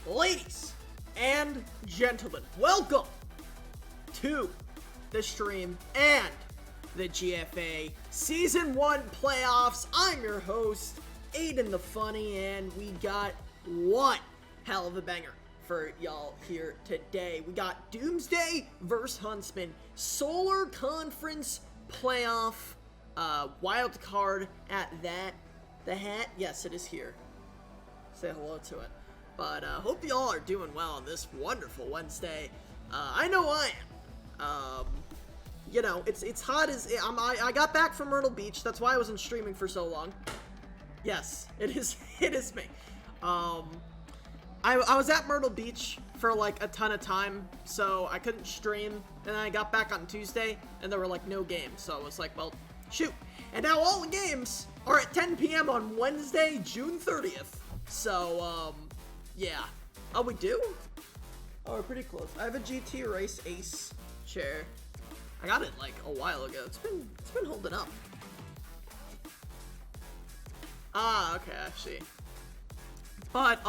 Ladies and gentlemen, welcome to the stream and the GFA Season 1 playoffs. I'm your host, Aiden the Funny, and we got one hell of a banger for y'all here today. We got Doomsday versus Huntsmen, Solar Conference playoff, Wildcard at that. The hat, yes, it is here. Say hello to it. But hope y'all are doing well on this wonderful Wednesday. I know I am. You know, it's hot as I got back from Myrtle Beach. That's why I wasn't streaming for so long. Yes, it is me. I was at Myrtle Beach for like a ton of time, so I couldn't stream. And then I got back on Tuesday, and there were like no games. So I was like, well, shoot. And now all the games are at 10 p.m. on Wednesday, June 30th. So, yeah. Oh, we do? Oh, we're pretty close. I have a GT Race Ace chair. I got it like a while ago. It's been holding up. Ah, okay, I see. But,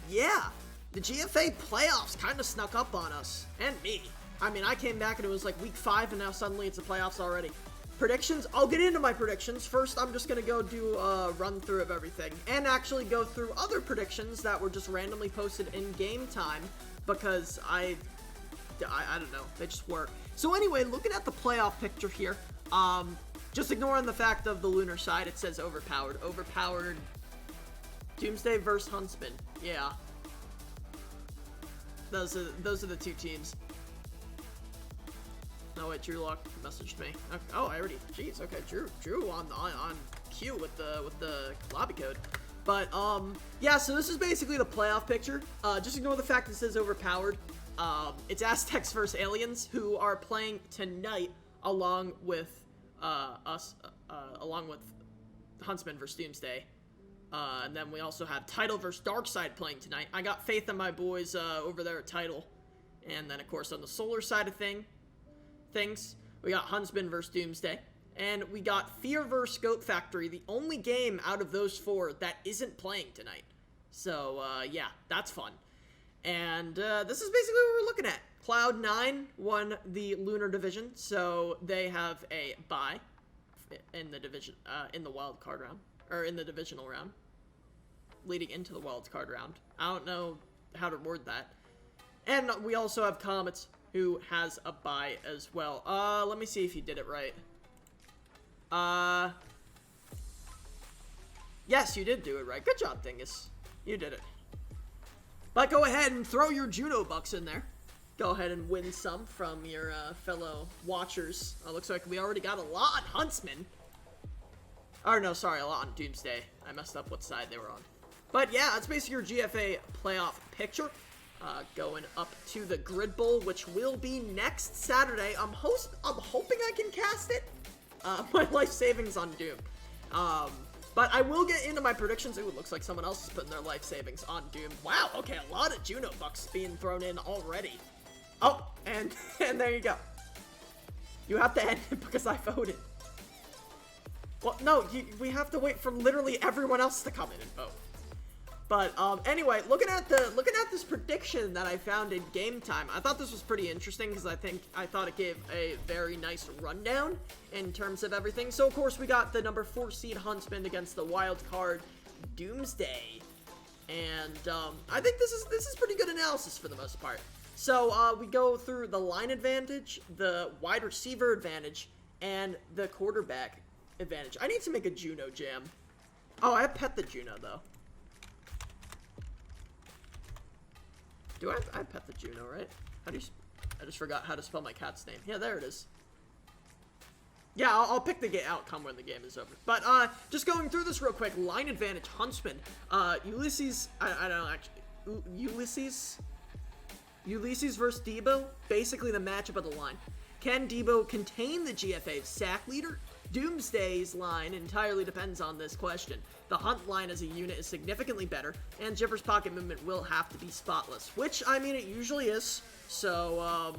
yeah. The GFA playoffs kind of snuck up on us. And me. I mean, I came back and it was like week 5 and now suddenly it's the playoffs already. Predictions? I'll get into my predictions. First, I'm just going to go do a run-through of everything. And actually go through other predictions that were just randomly posted in game time. Because I don't know. They just were. So anyway, looking at the playoff picture here. Just ignoring the fact of the lunar side. It says overpowered. Overpowered. Doomsday versus Huntsmen. Yeah. Those are the two teams. No, wait, Drew Lock messaged me. Okay. Oh, I already, jeez, okay, Drew on cue with the lobby code. But, yeah, so this is basically the playoff picture. Just ignore the fact that it says overpowered. It's Aztecs versus Aliens, who are playing tonight along with, along with Huntsmen versus Doomsday. And then we also have Tidal versus Darkside playing tonight. I got faith in my boys, over there at Tidal. And then, of course, on the Solar side of things, we got Huntsmen versus Doomsday, and we got Fear versus Goat Factory, the only game out of those 4 that isn't playing tonight. So, yeah, that's fun. And this is basically what we're looking at. Cloud9 won the Lunar Division, so they have a bye in the division, in the wild card round, or in the divisional round, leading into the wild card round. I don't know how to word that. And we also have Comets, who has a bye as well. Let me see if you did it right. Yes, you did do it right. Good job, Dingus. You did it. But go ahead and throw your Juno bucks in there. Go ahead and win some from your fellow watchers. Looks like we already got a lot on Huntsmen. Or no, sorry, a lot on Doomsday. I messed up what side they were on. But yeah, that's basically your GFA playoff picture. Going up to the Grid Bowl, which will be next Saturday. I'm hoping I can cast it. My life savings on Doom. But I will get into my predictions. Ooh, it looks like someone else is putting their life savings on Doom. Wow, okay, a lot of Juno bucks being thrown in already. Oh, and there you go. You have to end it because I voted. Well, no, we have to wait for literally everyone else to come in and vote. But, anyway, looking at this prediction that I found in game time, I thought this was pretty interesting because I thought it gave a very nice rundown in terms of everything. So, of course, we got the number 4 seed Huntsman against the wild card Doomsday. And, I think this is pretty good analysis for the most part. So, we go through the line advantage, the wide receiver advantage, and the quarterback advantage. I need to make a Juno jam. Oh, I have pet the Juno, though. Do I pet the Juno, right? I just forgot how to spell my cat's name. Yeah, there it is. Yeah, I'll pick the outcome when the game is over. But, just going through this real quick. Line advantage, Huntsman. Ulysses, I don't know, actually. Ulysses versus Debo. Basically the matchup of the line. Can Debo contain the GFA sack leader? Doomsday's line entirely depends on this question. The Hunt line as a unit is significantly better, and Jiffer's pocket movement will have to be spotless, which, I mean, it usually is, so,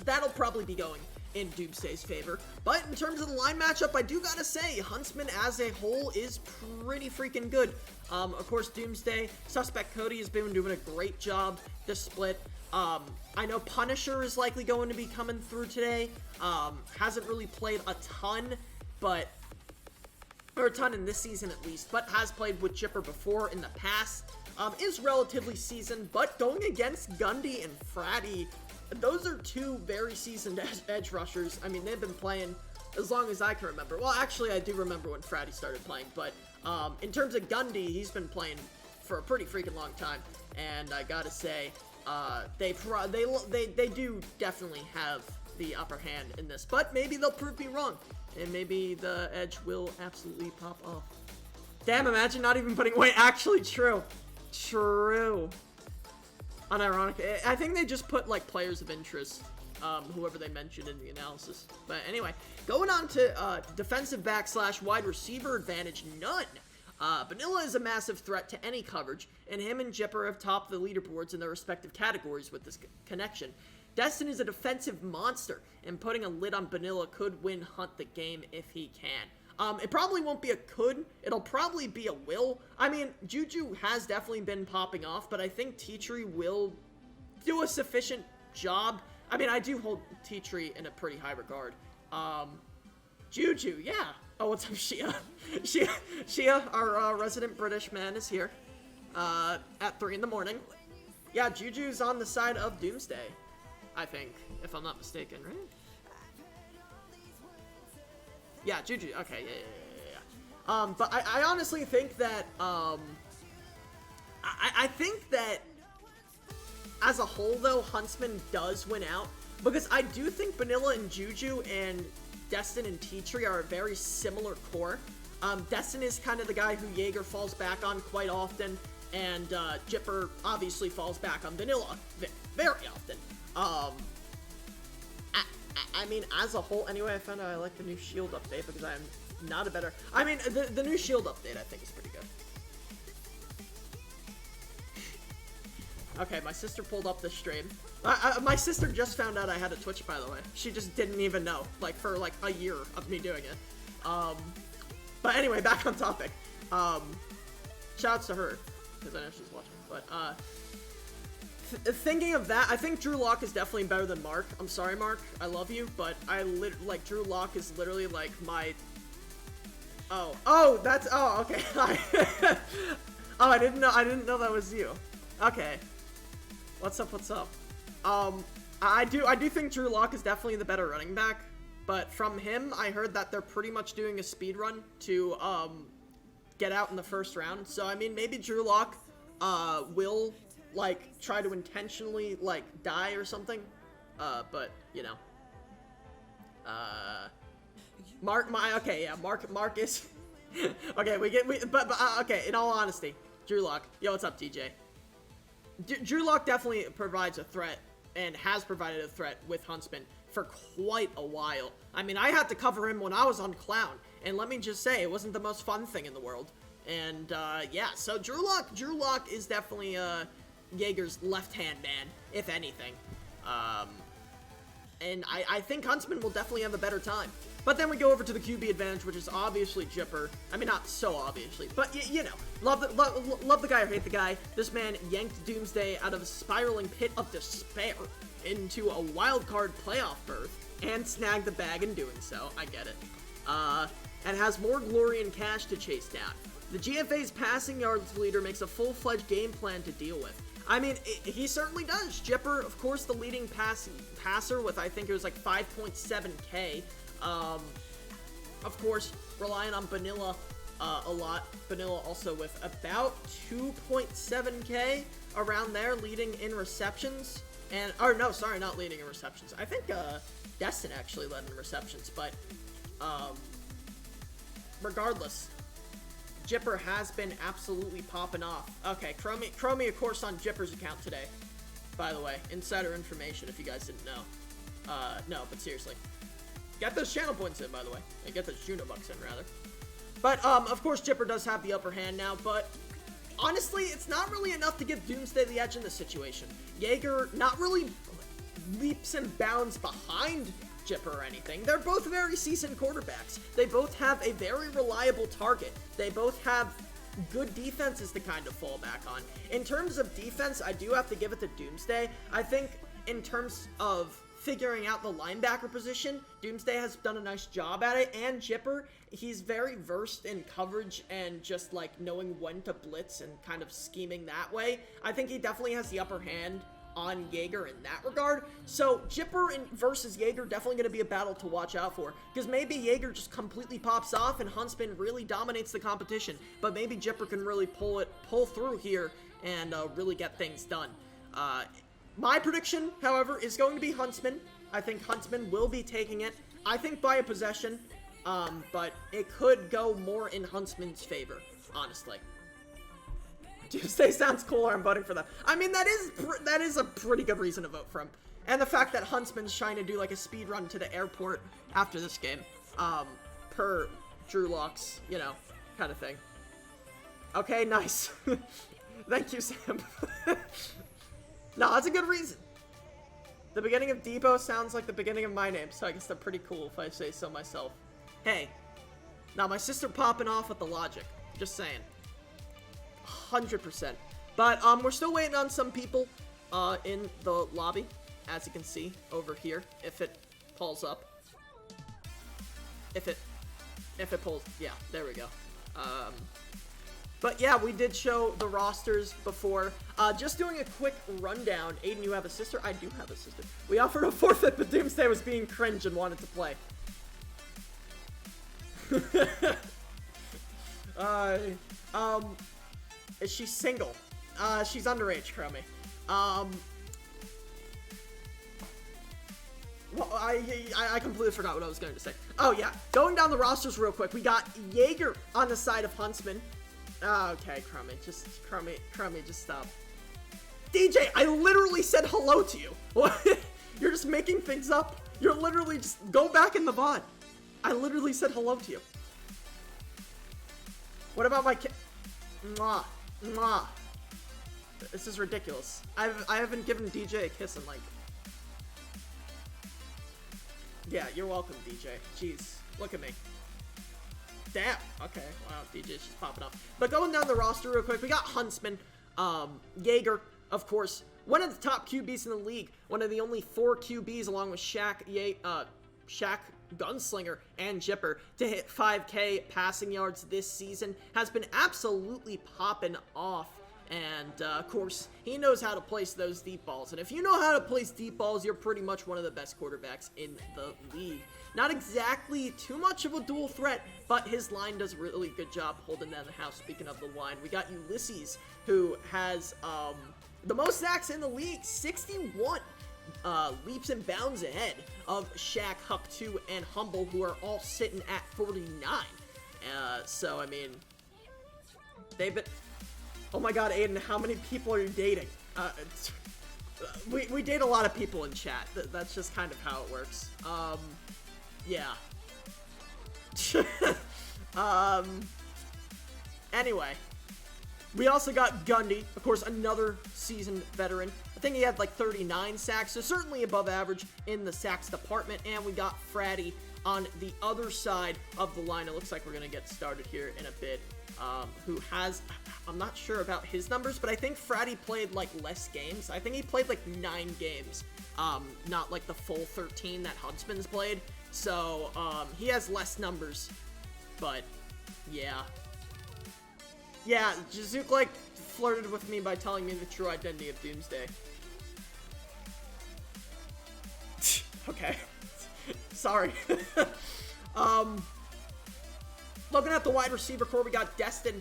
that'll probably be going in Doomsday's favor. But in terms of the line matchup, I do gotta say, Huntsmen as a whole is pretty freaking good. Of course, Doomsday, Suspect Cody has been doing a great job this split. I know Punisher is likely going to be coming through today. Hasn't really played a ton, but... or a ton in this season at least, but has played with Jipper before in the past. Is relatively seasoned, but going against Gundy and Fratty, those are two very seasoned edge rushers. I mean, they've been playing as long as I can remember. Well, actually, I do remember when Fratty started playing, but in terms of Gundy, he's been playing for a pretty freaking long time, and I gotta say, they do definitely have the upper hand in this, but maybe they'll prove me wrong, and maybe the edge will absolutely pop off. Damn, imagine not even putting... wait, actually, true. True. Unironic. I think they just put, like, players of interest, whoever they mentioned in the analysis. But anyway, going on to defensive back / wide receiver advantage, none. Vanilla is a massive threat to any coverage, and him and Jipper have topped the leaderboards in their respective categories with this connection. Destin is a defensive monster, and putting a lid on Vanilla could win Hunt the game if he can. It probably won't be a could, it'll probably be a will. I mean, Juju has definitely been popping off, but I think T-Tree will do a sufficient job. I mean, I do hold T-Tree in a pretty high regard. Juju, yeah. Oh, what's up, Shia? Shia, our resident British man, is here at 3 in the morning. Yeah, Juju's on the side of Doomsday, I think, if I'm not mistaken, right? Yeah, Juju. Okay, yeah. But I honestly think that, I think that as a whole, though, Huntsman does win out, because I do think Vanilla and Juju and Destin and T-Tree are a very similar core. Destin is kind of the guy who Jaeger falls back on quite often, and Jipper obviously falls back on Vanilla very often. I mean, as a whole, anyway, I found out I like the new shield update because I'm not a better... I mean, the new shield update I think is pretty good. Okay, my sister pulled up the stream. My sister just found out I had a Twitch, by the way. She just didn't even know, like, for, like, a year of me doing it. But anyway, back on topic. Shouts to her, because I know she's watching. But, thinking of that, I think Drew Lock is definitely better than Mark. I'm sorry, Mark. I love you, but like, Drew Lock is literally, like, my... Oh, that's... Oh, okay. Oh, I didn't know that was you. Okay. What's up? I do think Drew Lock is definitely the better running back, but from him, I heard that they're pretty much doing a speed run to, get out in the first round. So, I mean, maybe Drew Lock, will... like, try to intentionally, like, die or something, but, you know, Mark is, okay, but okay, in all honesty, Drew Lock, yo, what's up, DJ? Drew Lock definitely provides a threat, and has provided a threat with Huntsman for quite a while. I mean, I had to cover him when I was on Clown, and let me just say, it wasn't the most fun thing in the world, and, yeah, so Drew Lock is definitely, Jaeger's left-hand man, if anything. And I think Huntsman will definitely have a better time. But then we go over to the QB advantage, which is obviously Jipper. I mean, not so obviously, but you know, love the guy or hate the guy. This man yanked Doomsday out of a spiraling pit of despair into a wildcard playoff berth and snagged the bag in doing so. I get it. And has more glory and cash to chase down. The GFA's passing yards leader makes a full-fledged game plan to deal with. I mean, he certainly does. Jipper, of course, the leading passer with, I think it was like 5.7K. Of course, relying on Vanilla a lot. Vanilla also with about 2.7K around there, leading in receptions. And, or no, sorry, not leading in receptions. I think Destin actually led in receptions, but regardless, Jipper has been absolutely popping off. Okay, Chromie, of course, on Jipper's account today, by the way. Insider information, if you guys didn't know. No, but seriously. Get those channel points in, by the way. And get those Juno bucks in, rather. But, of course, Jipper does have the upper hand now, but honestly, it's not really enough to give Doomsday the edge in this situation. Jaeger not really leaps and bounds behind Jipper or anything. They're both very seasoned quarterbacks. They both have a very reliable target. They both have good defenses to kind of fall back on. In terms of defense, I do have to give it to Doomsday. I think in terms of figuring out the linebacker position, Doomsday has done a nice job at it, and Jipper, he's very versed in coverage and just like knowing when to blitz and kind of scheming that way. I think he definitely has the upper hand on Jaeger in that regard. So Jipper versus Jaeger definitely going to be a battle to watch out for, because maybe Jaeger just completely pops off and Huntsman really dominates the competition, but maybe Jipper can really pull through here and really get things done. My prediction, however, is going to be Huntsman. I think Huntsman will be taking it. I think by a possession, but it could go more in Huntsman's favor, honestly. Doomsday sounds cooler. I'm voting for them. I mean, that is a pretty good reason to vote for him. And the fact that Huntsman's trying to do like a speed run to the airport after this game, per Drew Locke's, you know, kind of thing. Okay, nice. Thank you, Sam. No, that's a good reason. The beginning of Debo sounds like the beginning of my name, so I guess they're pretty cool if I say so myself. Hey, now my sister popping off with the logic. Just saying. 100%. But we're still waiting on some people in the lobby, as you can see over here. If it pulls up, if it pulls, yeah, there we go. But yeah, we did show the rosters before. Just doing a quick rundown. Aiden, you have a sister? I do have a sister. We offered a forfeit, but Doomsday was being cringe and wanted to play. Is she single? She's underage, Chromie. Well, I completely forgot what I was going to say. Oh, yeah. Going down the rosters real quick. We got Jaeger on the side of Huntsman. Okay, Chromie. Chromie, just stop. DJ, I literally said hello to you. What? You're just making things up. You're literally just... Go back in the VOD. I literally said hello to you. What about my kid? Mwah. Mwah. This is ridiculous. I haven't given DJ a kiss in like... Yeah, you're welcome, DJ. Jeez, look at me. Damn. Okay, wow, DJ's just popping up. But going down the roster real quick, we got Huntsman, Jaeger, of course, one of the top QBs in the league, one of the only 4 QBs along with Shaq, Gunslinger, and Jipper to hit 5K passing yards this season. Has been absolutely popping off. And, of course, he knows how to place those deep balls. And if you know how to place deep balls, you're pretty much one of the best quarterbacks in the league. Not exactly too much of a dual threat, but his line does a really good job holding down the house. Speaking of the line, we got Ulysses, who has the most sacks in the league, 61. Leaps and bounds ahead of Shaq, Huck 2, and Humble, who are all sitting at 49. So, I mean, they've been... Oh my god, Aiden, how many people are you dating? We date a lot of people in chat. That's just kind of how it works. Yeah. Anyway. We also got Gundy, of course, another seasoned veteran. I think he had like 39 sacks, so certainly above average in the sacks department. And we got Fratty on the other side of the line. It looks like we're going to get started here in a bit. Who has, I'm not sure about his numbers, but I think Fratty played like less games. I think he played like 9 games, not like the full 13 that Huntsman's played. So, he has less numbers, but yeah. Yeah, Jizook like flirted with me by telling me the true identity of Doomsday. Okay. Sorry. Looking at the wide receiver core, we got Destin,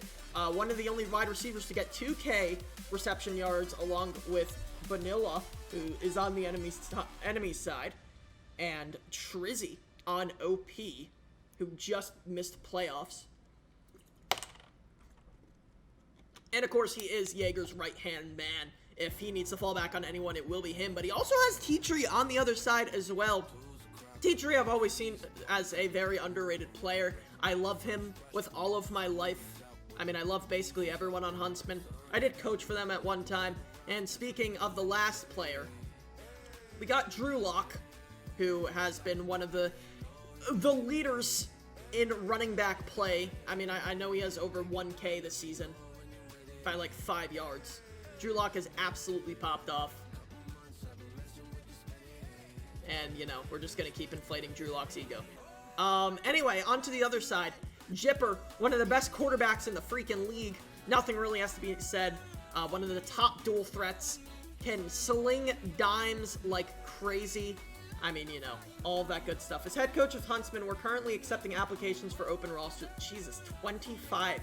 one of the only wide receivers to get 2K reception yards, along with Vanilla, who is on the enemy's side, and Trizzy on OP, who just missed playoffs. And of course, he is Jaeger's right-hand man. If he needs to fall back on anyone, it will be him. But he also has T-Tree on the other side as well. T-Tree I've always seen as a very underrated player. I love him with all of my life. I mean, I love basically everyone on Huntsman. I did coach for them at one time. And speaking of the last player, we got Drew Locke, who has been one of the leaders in running back play. I mean, I know he has over 1K this season by like 5 yards. Drew Lock has absolutely popped off. And, you know, we're just going to keep inflating Drew Lock's ego. Anyway, on to the other side. Jipper, one of the best quarterbacks in the freaking league. Nothing really has to be said. One of the top dual threats. Can sling dimes like crazy. I mean, you know, all that good stuff. As head coach of Huntsmen, we're currently accepting applications for open roster. Jesus, 25.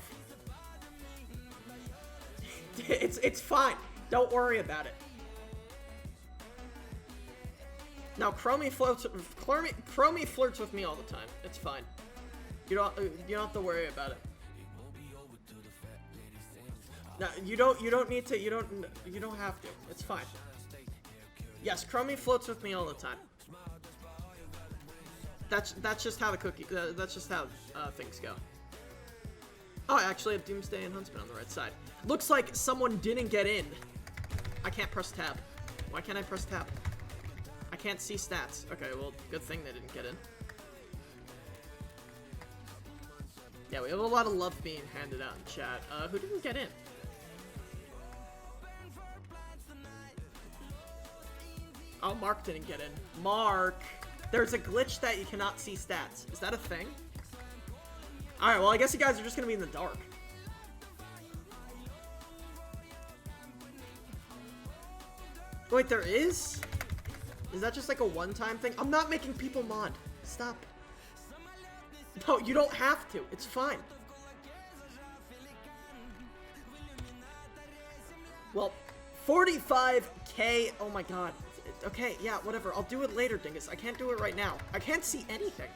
It's fine. Don't worry about it. Now, Chromie flirts with me all the time. It's fine. You don't have to worry about it. No, you don't need to. You don't have to. It's fine. Yes, Chromie floats with me all the time. That's just how the cookie. That's just how things go. Oh, I actually have Doomsday and Huntsmen on the right side. Looks like someone didn't get in. I can't press tab. Why can't I press tab? I can't see stats. Okay, well, good thing they didn't get in. Yeah, we have a lot of love being handed out in chat. Who didn't get in? Oh, Mark didn't get in. Mark! There's a glitch that you cannot see stats. Is that a thing? Alright, well, I guess you guys are just gonna be in the dark. Wait, there is? Is that just like a one-time thing? I'm not making people mod. Stop. No, you don't have to. It's fine. Well, 45K. Oh my god. Okay, yeah, whatever. I'll do it later, dingus. I can't do it right now. I can't see anything.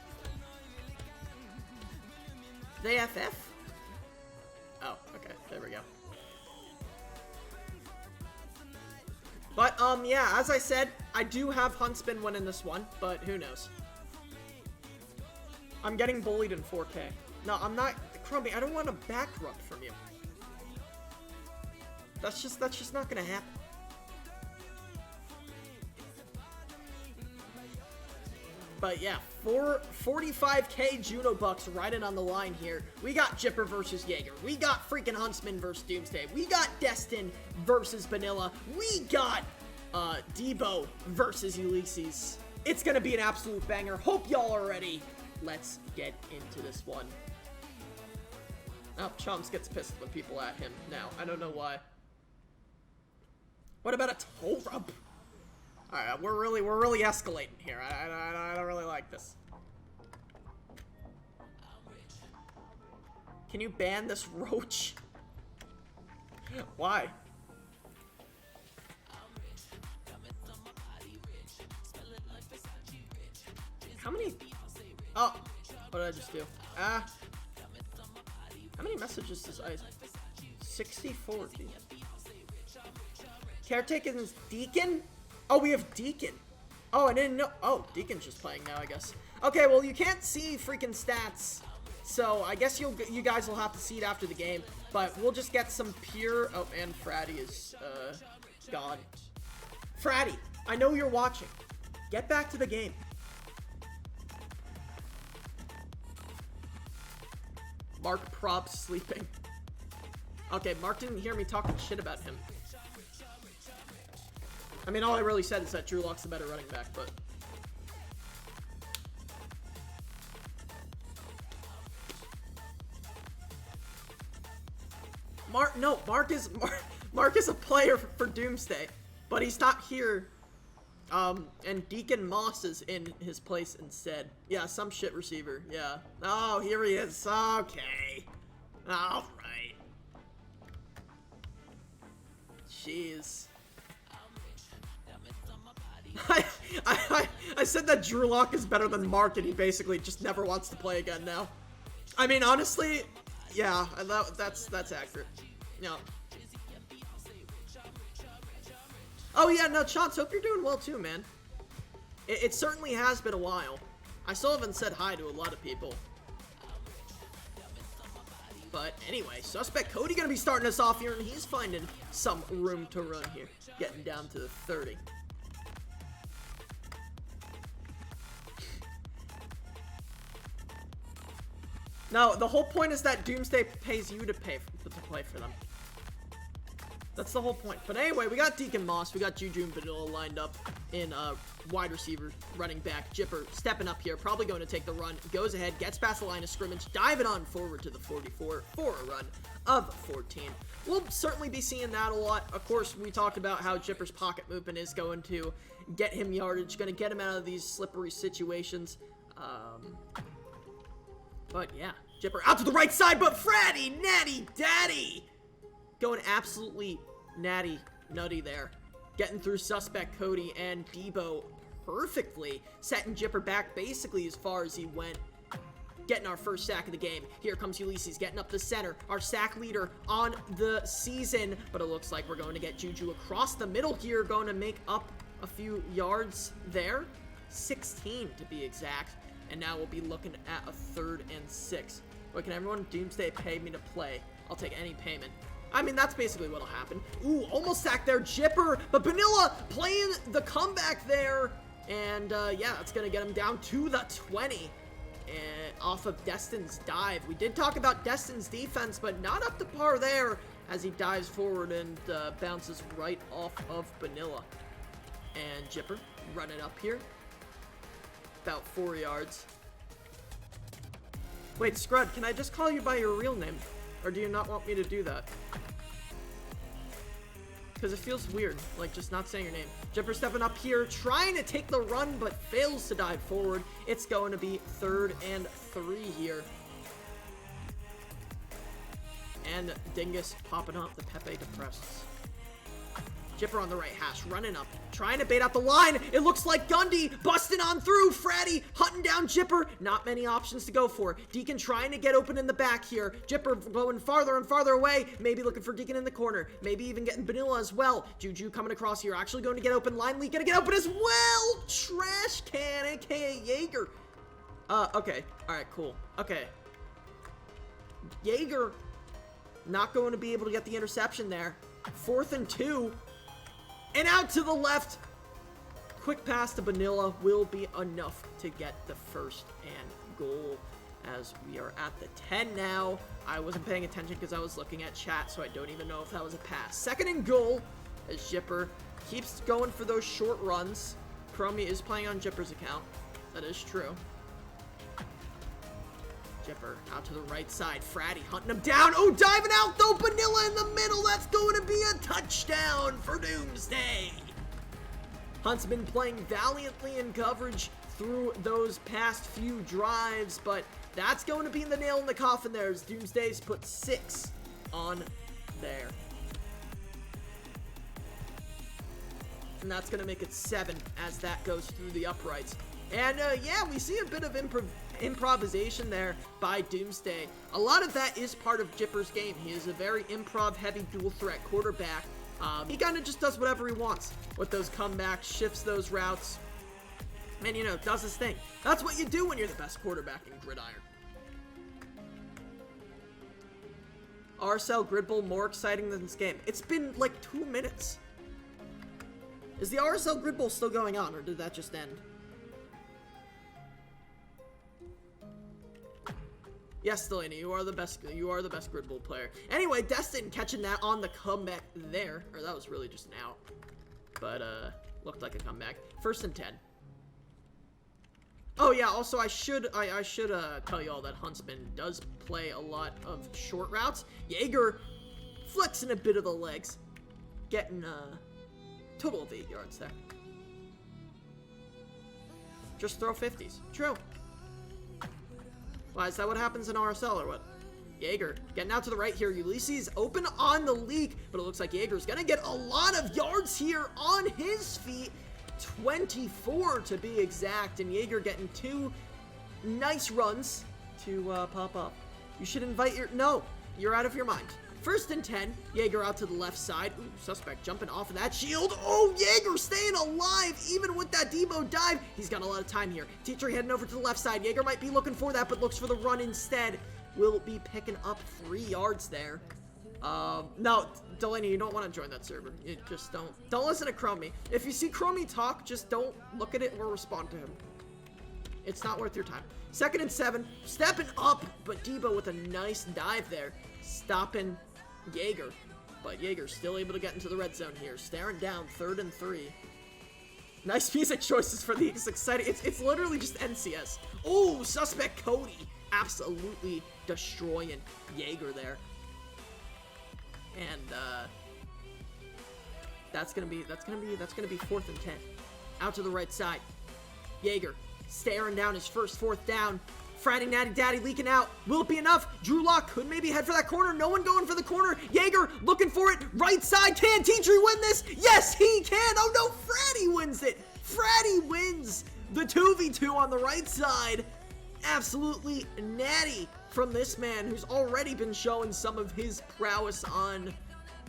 They FF? Oh, okay. There we go. But, yeah, as I said, I do have Huntsman winning this one, but who knows. I'm getting bullied in 4K. No, I'm not. Crumbie, I don't want a back rub from you. That's just not gonna happen. But yeah, 45K Juno Bucks right in on the line here. We got Jipper versus Jaeger. We got freaking Huntsman versus Doomsday. We got Destin versus Vanilla. We got Debo versus Ulysses. It's gonna be an absolute banger. Hope y'all are ready. Let's get into this one. Oh, Chomps gets pissed when people at him now. I don't know why. What about a toe rub? Alright, we're really escalating here. I don't really like this. Can you ban this roach? Why? How many? Oh, what did I just do? How many messages does I? 64. Caretaker's Deacon? Oh, we have Deacon. Oh, I didn't know. Oh, Deacon's just playing now, I guess. Okay, well, you can't see freaking stats, so I guess you guys will have to see it after the game. But we'll just get some pure. Oh, and Fratty is gone. Fratty, I know you're watching. Get back to the game. Mark props sleeping. Okay, Mark didn't hear me talking shit about him. I mean, all I really said is that Drew Lock's the better running back, but... Mark is a player for Doomsday, but he's not here. And Deacon Moss is in his place instead. Yeah, some shit receiver, yeah. Oh, here he is. Okay. Alright. Jeez. I said that Drew Lock is better than Mark, and he basically just never wants to play again now. I mean, honestly, yeah, that's accurate. Yeah. Oh yeah, no, Chance, hope you're doing well too, man. It certainly has been a while. I still haven't said hi to a lot of people. But anyway, Suspect Cody gonna be starting us off here, and he's finding some room to run here. Getting down to the 30. No, the whole point is that Doomsday pays you to play for them. That's the whole point. But anyway, we got Deacon Moss, we got Juju and Vanilla lined up in wide receiver, running back. Jipper stepping up here, probably going to take the run. Goes ahead, gets past the line of scrimmage, diving on forward to the 44 for a run of 14. We'll certainly be seeing that a lot. Of course, we talked about how Jipper's pocket movement is going to get him yardage, going to get him out of these slippery situations. But yeah, Jipper out to the right side, but Freddy, Natty Daddy, going absolutely nutty there. Getting through suspect Cody and Debo perfectly, setting Jipper back basically as far as he went. Getting our first sack of the game. Here comes Ulysses getting up the center, our sack leader on the season, but it looks like we're going to get Juju across the middle here, going to make up a few yards there, 16 to be exact, and now we'll be looking at a 3rd and 6. Wait, can everyone Doomsday pay me to play? I'll take any payment. I mean, that's basically what'll happen. Ooh, almost sacked there, Jipper, but Vanilla playing the comeback there, and yeah, it's gonna get him down to the 20. And off of Destin's dive. We did talk about Destin's defense, but not up to par there as he dives forward and bounces right off of Vanilla. And Jipper running up here. About 4 yards. Wait, Scrud, can I just call you by your real name? Or do you not want me to do that? Because it feels weird, like just not saying your name. Jipper stepping up here, trying to take the run, but fails to dive forward. It's going to be 3rd and 3 here. And Dingus popping up the Pepe Depressed. Jipper on the right hash, running up, trying to bait out the line. It looks like Gundy busting on through. Fratty hunting down Jipper. Not many options to go for. Deacon trying to get open in the back here. Jipper going farther and farther away. Maybe looking for Deacon in the corner. Maybe even getting Vanilla as well. Juju coming across here. Actually going to get open. Line Leak going to get open as well. Trash Can, aka Jaeger. Okay. Alright, cool. Okay. Jaeger not going to be able to get the interception there. 4th and 2. And out to the left. Quick pass to Vanilla will be enough to get the 1st and goal as we are at the 10 now. I wasn't paying attention because I was looking at chat, so I don't even know if that was a pass. 2nd and goal as Jipper keeps going for those short runs. Chromie is playing on Jipper's account. That is true. Jipper out to the right side. Fratty hunting him down. Oh, diving out though. Vanilla in the middle. That's going to be a touchdown for Doomsday. Huntsmen playing valiantly in coverage through those past few drives, but that's going to be the nail in the coffin there as Doomsday's put 6 on there. And that's going to make it 7 as that goes through the uprights. And yeah, we see a bit of improvisation there by Doomsday. A lot of that is part of Jipper's game. He is a very improv-heavy dual-threat quarterback. He kind of just does whatever he wants with those comebacks, shifts those routes, and, you know, does his thing. That's what you do when you're the best quarterback in Gridiron. RSL Grid Bowl more exciting than this game? It's been like 2 minutes. Is the RSL Grid Bowl still going on, or did that just end? Yes, Delaney, you are the best Grid Bowl player. Anyway, Destin catching that on the comeback there. Or that was really just an out. But, looked like a comeback. 1st and 10. Oh, yeah, also, I should tell you all that Huntsman does play a lot of short routes. Jaeger flexing a bit of the legs. Getting, total of 8 yards there. Just throw 50s. True. Why, is that what happens in RSL or what? Jaeger getting out to the right here. Ulysses open on the leak, but it looks like Jaeger's gonna get a lot of yards here on his feet. 24 to be exact, and Jaeger getting 2 nice runs to pop up. You should invite your... No, you're out of your mind. 1st and 10. Jaeger out to the left side. Ooh, suspect jumping off of that shield. Oh, Jaeger staying alive even with that Debo dive. He's got a lot of time here. T-Tree heading over to the left side. Jaeger might be looking for that, but looks for the run instead. Will be picking up 3 yards there. No, Delaney, you don't want to join that server. You just don't. Don't listen to Chromie. If you see Chromie talk, just don't look at it or respond to him. It's not worth your time. 2nd and 7. Stepping up, but Debo with a nice dive there. Stopping Jaeger. But Jaeger's still able to get into the red zone here. Staring down, 3rd and 3. Nice music choices for these exciting. It's literally just NCS. Oh, suspect Cody absolutely destroying Jaeger there. And that's gonna be 4th and 10. Out to the right side. Jaeger staring down his first 4th down. Friday Natty Daddy leaking out. Will it be enough? Drew Lock could maybe head for that corner. No one going for the corner. Jaeger looking for it. Right side. Can T-Tree win this? Yes, he can. Oh no, Freddy wins it. Freddy wins the 2v2 on the right side. Absolutely natty from this man who's already been showing some of his prowess on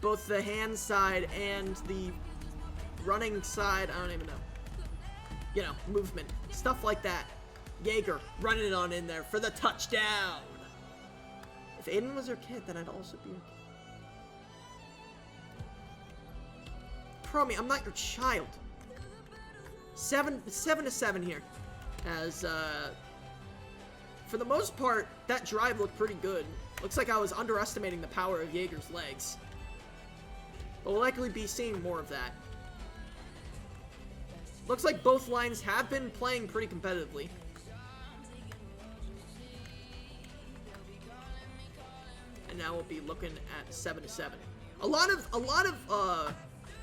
both the hand side and the running side. I don't even know. You know, movement. Stuff like that. Jaeger running it on in there for the touchdown. If Aiden was your kid, then I'd also be your kid. Promi, I'm not your child. 7 to 7 here. As, for the most part, that drive looked pretty good. Looks like I was underestimating the power of Jaeger's legs. But we'll likely be seeing more of that. Looks like both lines have been playing pretty competitively. And now we'll be looking at 7 to 7. A lot of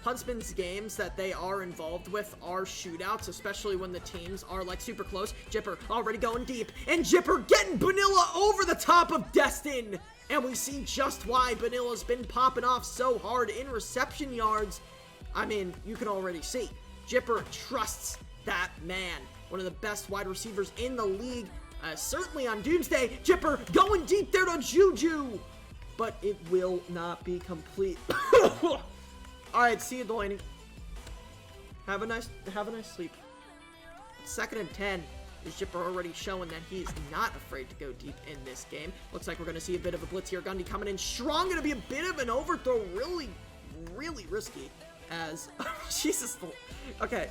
Huntsman's games that they are involved with are shootouts, especially when the teams are like super close. Jipper already going deep, and Jipper getting Vanilla over the top of Destin. And we see just why Vanilla's been popping off so hard in reception yards. I mean, you can already see. Jipper trusts that man. One of the best wide receivers in the league, certainly on Doomsday. Jipper going deep there to Juju. But it will not be complete. Alright, see you, Delaney. Have a nice sleep. 2nd and 10. Is Jipper already showing that he is not afraid to go deep in this game. Looks like we're going to see a bit of a blitz here. Gundy coming in strong. Going to be a bit of an overthrow. Really, really risky. As, Jesus. Okay.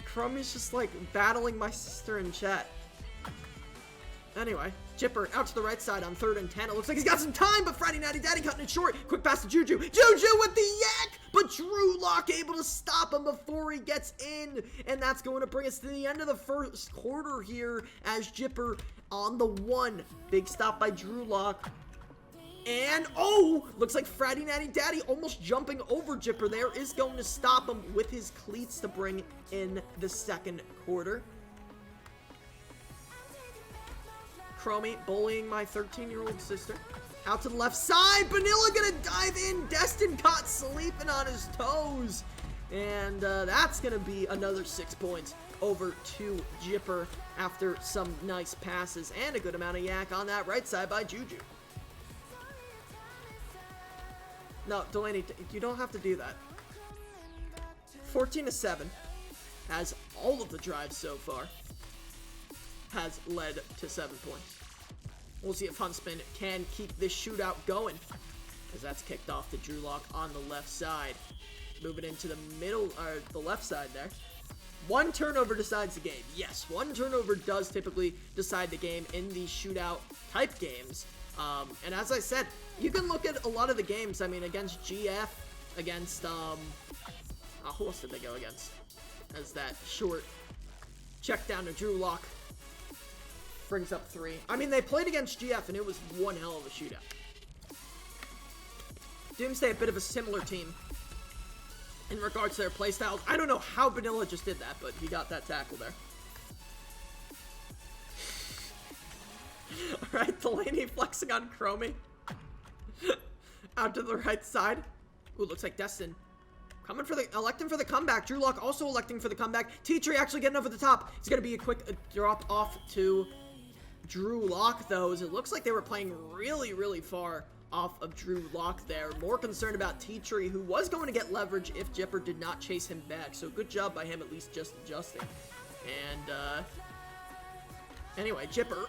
Crummy's just like battling my sister in chat. Anyway, Jipper out to the right side on 3rd and 10. It looks like he's got some time, but Friday Natty Daddy cutting it short. Quick pass to Juju. Juju with the yak! But Drew Lock able to stop him before he gets in. And that's going to bring us to the end of the first quarter here as Jipper on the 1. Big stop by Drew Lock. And, oh, looks like Friday Natty Daddy almost jumping over Jipper there is going to stop him with his cleats to bring in the 2nd quarter. Chromie bullying my 13-year-old sister. Out to the left side. Vanilla gonna dive in. Destin caught sleeping on his toes. And that's gonna be another 6 points over to Jipper after some nice passes and a good amount of yak on that right side by Juju. No, Delaney, you don't have to do that. 14 to 7 as all of the drives so far has led to 7 points. We'll see if Huntsman can keep this shootout going, as that's kicked off to Drew Lock on the left side. Moving into the middle, or the left side there. 1 turnover decides the game. Yes, 1 turnover does typically decide the game in these shootout type games. And as I said, you can look at a lot of the games. I mean, against GF, against, who else did they go against? As that short check down to Drew Lock brings up 3. I mean, they played against GF, and it was one hell of a shootout. Doomsday, a bit of a similar team in regards to their playstyles. I don't know how Vanilla just did that, but he got that tackle there. Alright, Delaney flexing on Chromie. Out to the right side. Ooh, looks like Destin coming for the, electing for the comeback. Drew Lock also electing for the comeback. T-Tree actually getting over the top. It's going to be a quick drop off to Drew Lock, though, as it looks like they were playing really, really far off of Drew Lock there. More concerned about T-Tree, who was going to get leverage if Jipper did not chase him back. So good job by him, at least just adjusting. And, anyway, Jipper,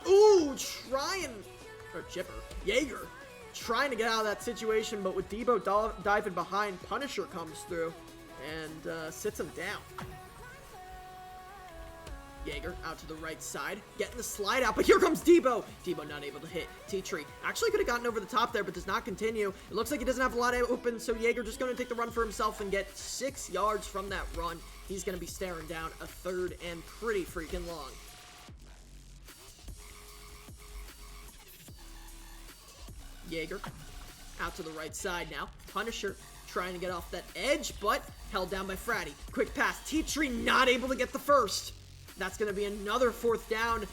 Jaeger, trying to get out of that situation, but with Debo diving behind, Punisher comes through and sits him down. Jaeger out to the right side, getting the slide out, but here comes Debo. Debo not able to hit T-Tree. Actually could have gotten over the top there, but does not continue. It looks like he doesn't have a lot open, so Jaeger just going to take the run for himself and get 6 yards from that run. He's going to be staring down a 3rd and pretty freaking long. Jaeger out to the right side now. Punisher trying to get off that edge, but held down by Fratty. Quick pass. T-Tree not able to get the first. That's going to be another 4th down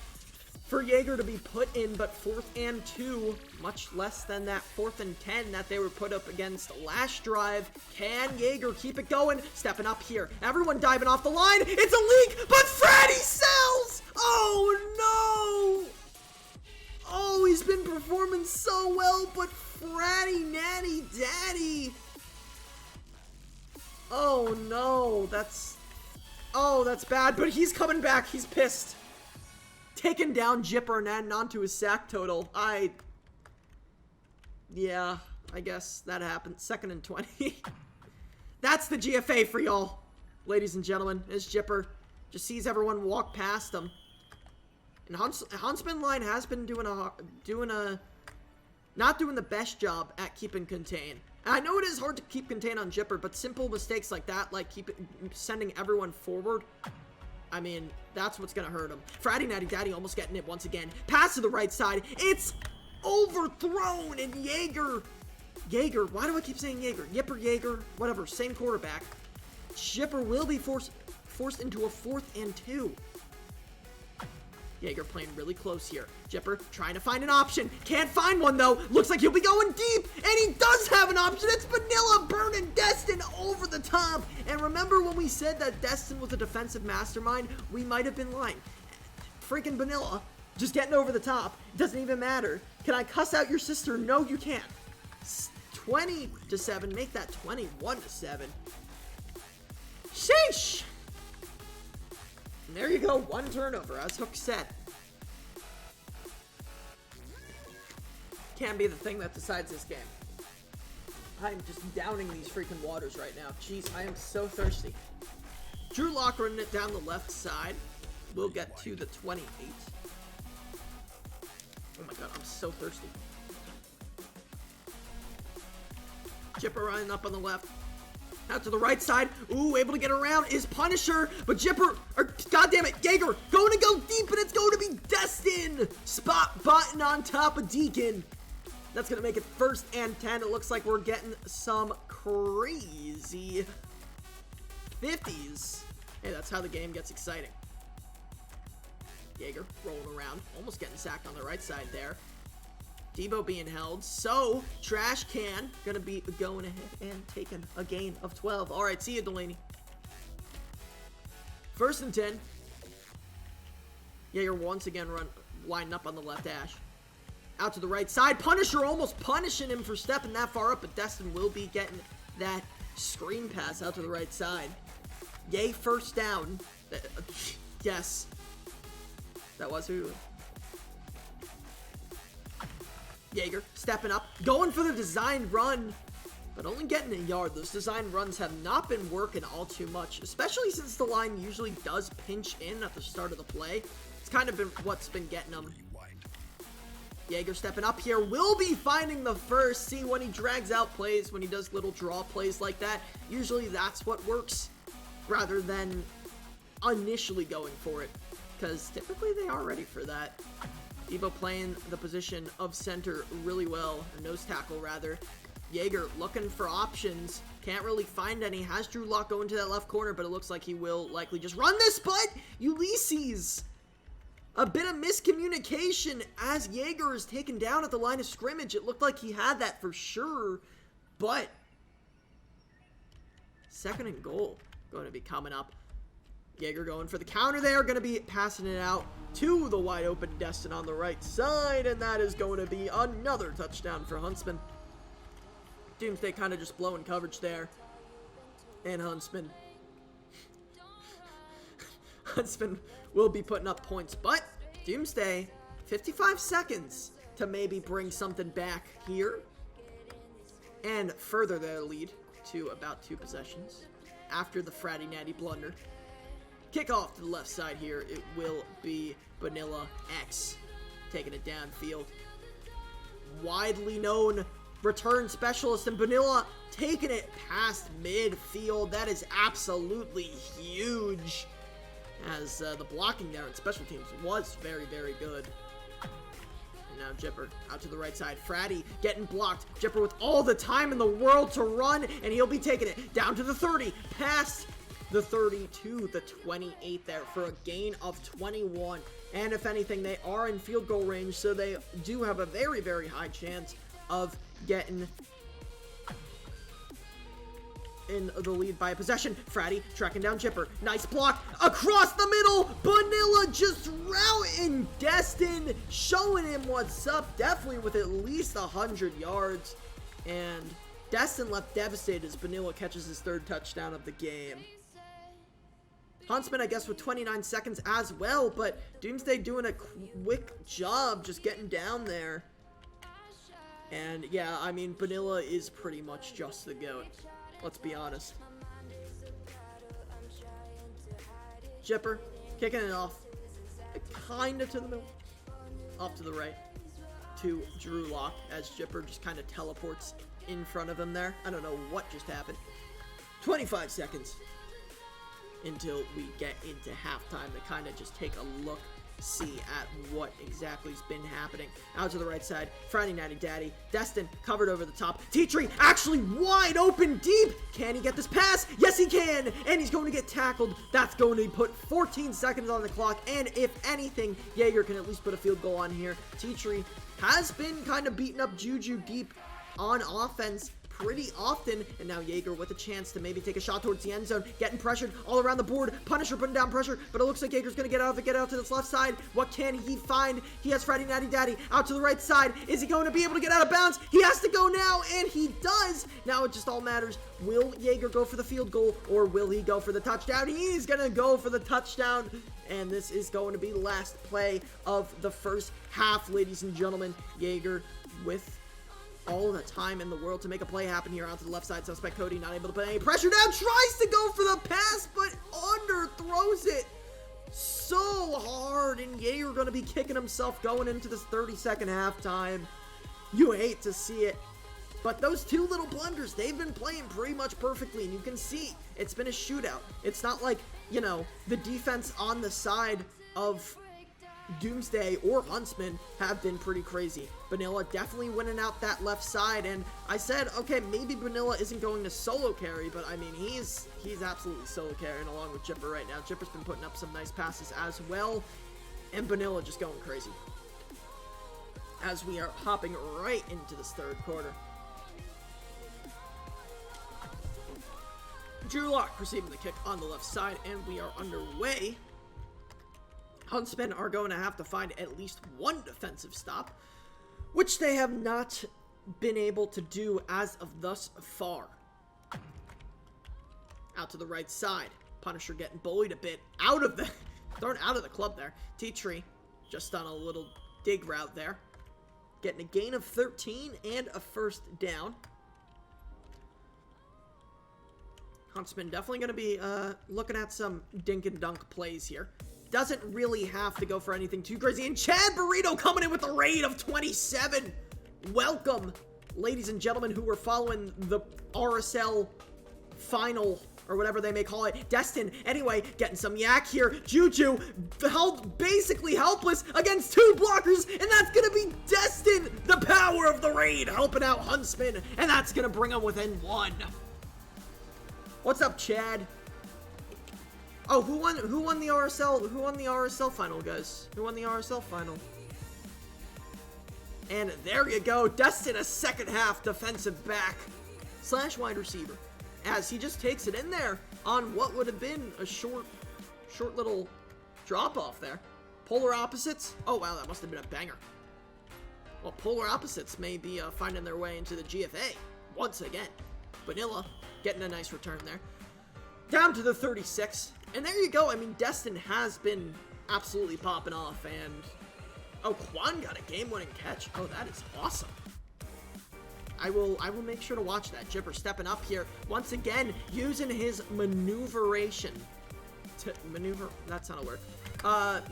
for Jaeger to be put in, but 4th and 2, much less than that 4th and 10 that they were put up against last drive. Can Jaeger keep it going? Stepping up here. Everyone diving off the line. It's a leak, but Fratty sells! Oh, no! Oh, he's been performing so well, but Fratty Natty Daddy. Oh, no. That's bad, but he's coming back. He's pissed. Taking down Jipper and adding onto his sack total. Yeah, I guess that happened. 2nd and 20. That's the GFA for y'all, ladies and gentlemen. As Jipper just sees everyone walk past him. And Huntsman line has been not doing the best job at keeping contain. And I know it is hard to keep contain on Jipper, but simple mistakes like that, like sending everyone forward, I mean, that's what's going to hurt him. Fratty Natty Daddy almost getting it once again. Pass to the right side. It's overthrown, and Jaeger, why do I keep saying Jaeger? Jaeger, whatever, same quarterback. Jipper will be forced into a 4th and 2. Jaeger playing really close here. Jipper trying to find an option. Can't find one, though. Looks like he'll be going deep, and he does have an option. It's Vanilla burning Destin over the top. And remember when we said that Destin was a defensive mastermind? We might have been lying. Freaking Vanilla just getting over the top. It doesn't even matter. Can I cuss out your sister? No, you can't. 20-7. Make that 21-7. Sheesh. And there you go, 1 turnover, as Hook said. Can be the thing that decides this game. I'm just downing these freaking waters right now. Jeez, I am so thirsty. Drew Lock running it down the left side. We'll get to the 28. Oh my god, I'm so thirsty. Jipper running up on the left. Out to the right side. Ooh, able to get around is Punisher. But Jipper, goddammit, Jaeger, going to go deep, and it's going to be Destin. Spot button on top of Deacon. That's going to make it 1st and 10. It looks like we're getting some crazy 50s. Hey, that's how the game gets exciting. Jaeger rolling around, almost getting sacked on the right side there. Debo being held, so Trash Can gonna be going ahead and taking a gain of 12. All right, see you, Delaney. 1st and 10. Jaeger once again lining up on the left hash. Out to the right side. Punisher almost punishing him for stepping that far up, but Destin will be getting that screen pass out to the right side. Yay, 1st down. Yes. That was who? Jaeger stepping up, going for the designed run, but only getting a yard. Those designed runs have not been working all too much, especially since the line usually does pinch in at the start of the play. It's kind of been what's been getting them. Jaeger stepping up here, will be finding the first. See, when he drags out plays, when he does little draw plays like that, usually that's what works, rather than initially going for it, because typically they are ready for that. Debo playing the position of center really well, or nose tackle rather. Jaeger looking for options, can't really find any. Has Drew Lock going to that left corner, but it looks like he will likely just run this, but Ulysses, a bit of miscommunication as Jaeger is taken down at the line of scrimmage. It looked like he had that for sure, but 2nd and goal going to be coming up. Jaeger going for the counter there, going to be passing it out to the wide open Destin on the right side, and that is going to be another touchdown for Huntsman. Doomsday kind of just blowing coverage there, and Huntsman will be putting up points, but Doomsday, 55 seconds to maybe bring something back here and further their lead to about 2 possessions after the Fratty Natty blunder. Kickoff to the left side here. It will be Vanilla X taking it downfield. Widely known return specialist, and Vanilla taking it past midfield. That is absolutely huge, as the blocking there in special teams was very, very good. And now Jipper out to the right side. Fratty getting blocked. Jipper with all the time in the world to run, and he'll be taking it down to the 30, past the 30 to the 28 there for a gain of 21. And if anything, they are in field goal range, so they do have a very, very high chance of getting in the lead by a possession. Fratty tracking down Chipper. Nice block across the middle. Vanilla just routing Destin, showing him what's up. Definitely with at least 100 yards. And Destin left devastated as Vanilla catches his third touchdown of the game. Huntsmen, I guess, with 29 seconds as well, but Doomsday doing a quick job just getting down there. And yeah, I mean, Vanilla is pretty much just the GOAT. Let's be honest. Jipper kicking it off, kind of to the middle, off to the right to Drew Lock as Jipper just kind of teleports in front of him there. I don't know what just happened. 25 seconds until we get into halftime to kind of just take a look, see at what exactly has been happening. Out to the right side, Friday Nighty Daddy. Destin covered over the top. T-Tree actually wide open deep. Can he get this pass? Yes, he can. And he's going to get tackled. That's going to put 14 seconds on the clock. And if anything, Jaeger can at least put a field goal on here. T-Tree has been kind of beating up Juju deep on offense pretty often, and now Jaeger with a chance to maybe take a shot towards the end zone, getting pressured all around the board. Punisher putting down pressure, but it looks like Jaeger's gonna get out of it, get out to this left side. What can he find? He has Friday Nighty Daddy out to the right side. Is he going to be able to get out of bounds? He has to go now, and he does. Now it just all matters, will Jaeger go for the field goal, or will he go for the touchdown? He's gonna go for the touchdown, and this is going to be the last play of the first half, ladies and gentlemen. Jaeger with all the time in the world to make a play happen here. Out to the left side, suspect Cody not able to put any pressure down, tries to go for the pass, but underthrows it so hard, and Jaeger going to be kicking himself going into this 30-second halftime. You hate to see it, but those two little blunders, they've been playing pretty much perfectly, and you can see it's been a shootout. It's not like, you know, the defense on the side of Doomsday or Huntsman have been pretty crazy. Vanilla definitely winning out that left side, and I said, okay, maybe Vanilla isn't going to solo carry, but I mean, he's absolutely solo carrying along with Jipper right now. Jipper's been putting up some nice passes as well, and Vanilla just going crazy as we are hopping right into this third quarter. Drew Lock receiving the kick on the left side, and we are underway. Huntsmen are going to have to find at least one defensive stop, which they have not been able to do as of thus far. Out to the right side. Punisher getting bullied a bit. Thrown out of the club there. T-Tree just on a little dig route there. Getting a gain of 13 and a first down. Huntsman definitely going to be looking at some dink and dunk plays here. Doesn't really have to go for anything too crazy. And Chad Burrito coming in with a raid of 27. Welcome, ladies and gentlemen who were following the RSL final, or whatever they may call it. Destin, anyway, getting some yak here. Juju, basically helpless against two blockers, and that's going to be Destin, the power of the raid, helping out Huntsman, and that's going to bring him within one. What's up, Chad? Oh, who won the RSL? Who won the RSL final, guys? Who won the RSL final? And there you go. Destin, a second half defensive back / wide receiver, as he just takes it in there on what would have been a short little drop off there. Polar opposites. Oh wow, that must have been a banger. Well, polar opposites may be finding their way into the GFA once again. Vanilla getting a nice return there. Down to the 36. And there you go. I mean, Destin has been absolutely popping off. And, oh, Quan got a game-winning catch. Oh, that is awesome. I will make sure to watch that. Jipper stepping up here. Once again, using his maneuveration maneuver. That's not a word.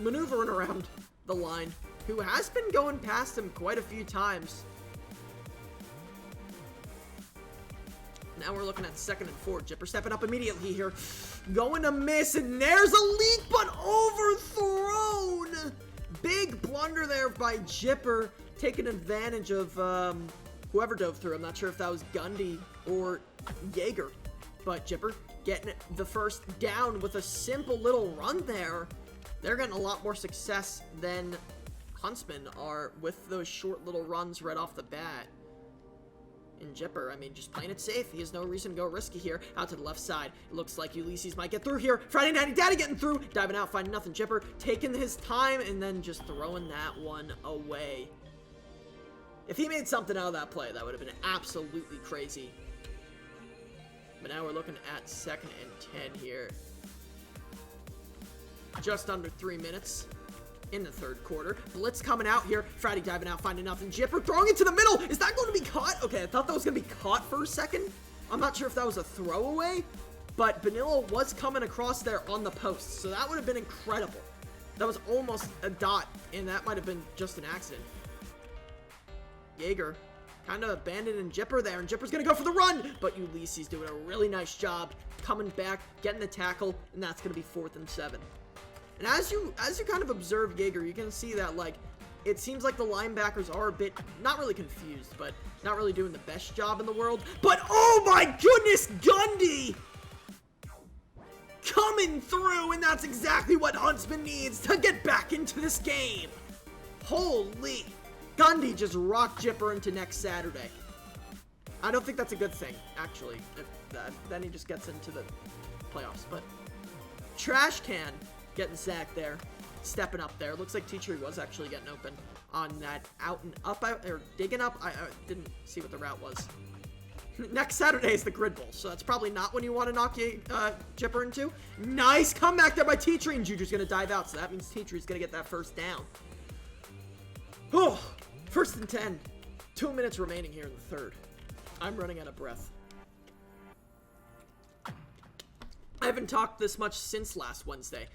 Maneuvering around the line, who has been going past him quite a few times. Now we're looking at 2nd and 4. Jipper stepping up immediately here. Going to miss, and there's a leak, but overthrown. Big blunder there by Jipper, taking advantage of whoever dove through. I'm not sure if that was Gundy or Jaeger, but Jipper getting the first down with a simple little run there. They're getting a lot more success than Huntsmen are with those short little runs right off the bat. And Jipper, I mean, just playing it safe. He has no reason to go risky here. Out to the left side. It looks like Ulysses might get through here. Friday Nighty Daddy getting through. Diving out, finding nothing. Jipper taking his time and then just throwing that one away. If he made something out of that play, that would have been absolutely crazy. But now we're looking at 2nd and 10 here. Just under 3 minutes in the 3rd quarter. Blitz coming out here. Friday diving out, finding nothing. Jipper throwing it to the middle. Is that going to be caught? Okay, I thought that was going to be caught for a second. I'm not sure if that was a throwaway, but Benillo was coming across there on the post, so that would have been incredible. That was almost a dot, and that might have been just an accident. Jaeger kind of abandoning Jipper there, and Jipper's going to go for the run, but Ulysses doing a really nice job coming back, getting the tackle, and that's going to be 4th and 7. And as you kind of observe Jaeger, you can see that, like, it seems like the linebackers are a bit, not really confused, but not really doing the best job in the world. But, oh my goodness, Gundy coming through, and that's exactly what Huntsman needs to get back into this game. Holy. Gundy just rocked Jipper into next Saturday. I don't think that's a good thing, actually. Then he just gets into the playoffs. But Trash Can getting sacked there, stepping up there. Looks like T-Tree was actually getting open on that out and up, or digging up. I didn't see what the route was. Next Saturday is the Grid Bowl, so that's probably not when you want to knock Jipper into. Nice comeback there by T-Tree, and Juju's going to dive out, so that means T-Tree's going to get that first down. Oh, 1st and 10. 2 minutes remaining here in the 3rd. I'm running out of breath. I haven't talked this much since last Wednesday.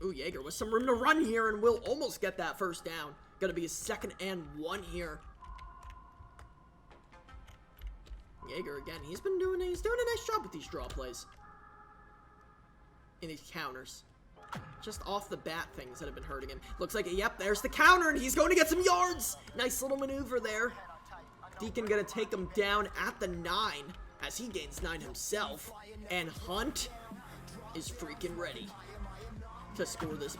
Ooh, Jaeger with some room to run here, and will almost get that first down. Gonna be a 2nd and 1 here. Jaeger again, he's doing a nice job with these draw plays. In these counters. Just off the bat things that have been hurting him. Looks like, yep, there's the counter, and he's going to get some yards. Nice little maneuver there. Deacon gonna take him down at the 9 as he gains 9 himself. And Hunt is freaking ready to score this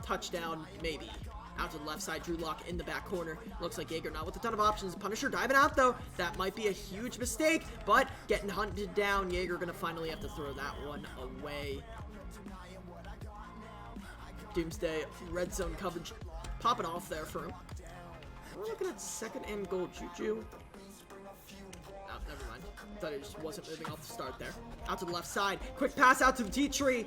touchdown, maybe. Out to the left side, Drew Lock in the back corner. Looks like Jaeger not with a ton of options. Punisher diving out, though. That might be a huge mistake, but getting hunted down. Jaeger gonna finally have to throw that one away. Doomsday, red zone coverage popping off there for him. We're looking at 2nd and goal. Juju. Oh, never mind. Thought he just wasn't moving off the start there. Out to the left side. Quick pass out to the T-Tree.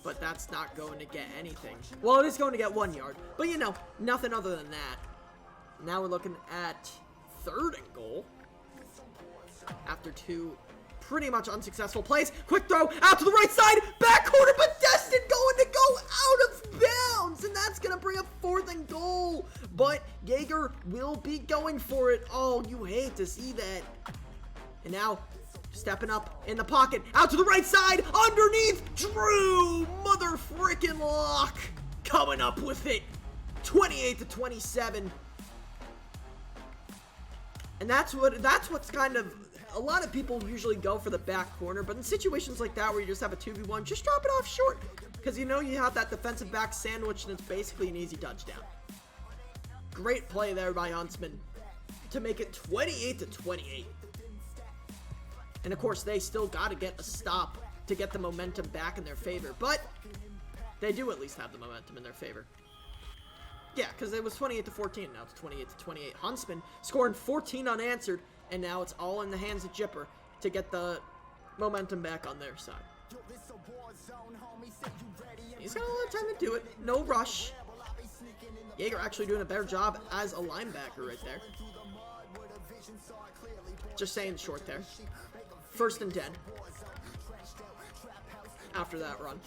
But that's not going to get anything. Well, it is going to get 1 yard. But, you know, nothing other than that. Now we're looking at 3rd and goal. After 2 pretty much unsuccessful plays. Quick throw out to the right side. Back corner, but Destin going to go out of bounds. And that's going to bring up 4th and goal. But Jaeger will be going for it. Oh, you hate to see that. And now stepping up in the pocket. Out to the right side. Underneath. Drew. Mother frickin' Lock. Coming up with it. 28-27. And that's what's kind of, a lot of people usually go for the back corner, but in situations like that where you just have a 2v1, just drop it off short, because you know you have that defensive back sandwich and it's basically an easy touchdown. Great play there by Huntsman to make it 28-28. And of course, they still got to get a stop to get the momentum back in their favor, but they do at least have the momentum in their favor. Yeah, because it was 28-14, now it's 28-28. Huntsman scoring 14 unanswered, and now it's all in the hands of Jipper to get the momentum back on their side. He's got a lot of time to do it. No rush. Jaeger actually doing a better job as a linebacker right there. Just saying short there. 1st and 10. after that run.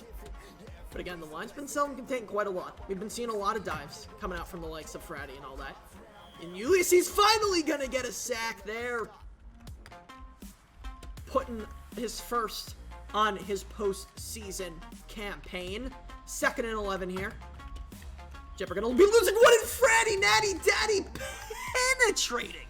But again, the line's been self-contained quite a lot. We've been seeing a lot of dives coming out from the likes of Fratty and all that. And Ulysses finally gonna get a sack there. Putting his first on his postseason campaign. 2nd and 11 here. Jipper gonna be losing one, and Fratty Natty Daddy penetrating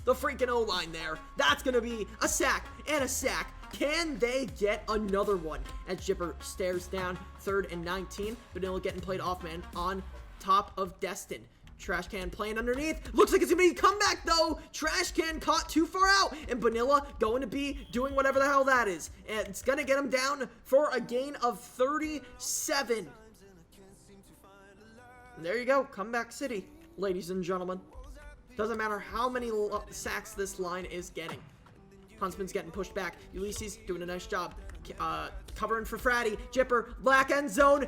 the freaking O-line there. That's gonna be a sack and a sack. Can they get another one? As Jipper stares down 3rd and 19. Vanilla getting played off man on top of Destin. Trash can playing underneath. Looks like it's gonna be a comeback though. Trash can caught too far out. And Vanilla going to be doing whatever the hell that is. And it's gonna get him down for a gain of 37. And there you go. Comeback City, ladies and gentlemen. Doesn't matter how many sacks this line is getting. Huntsman's getting pushed back. Ulysses doing a nice job. Covering for Fratty. Jipper, black end zone.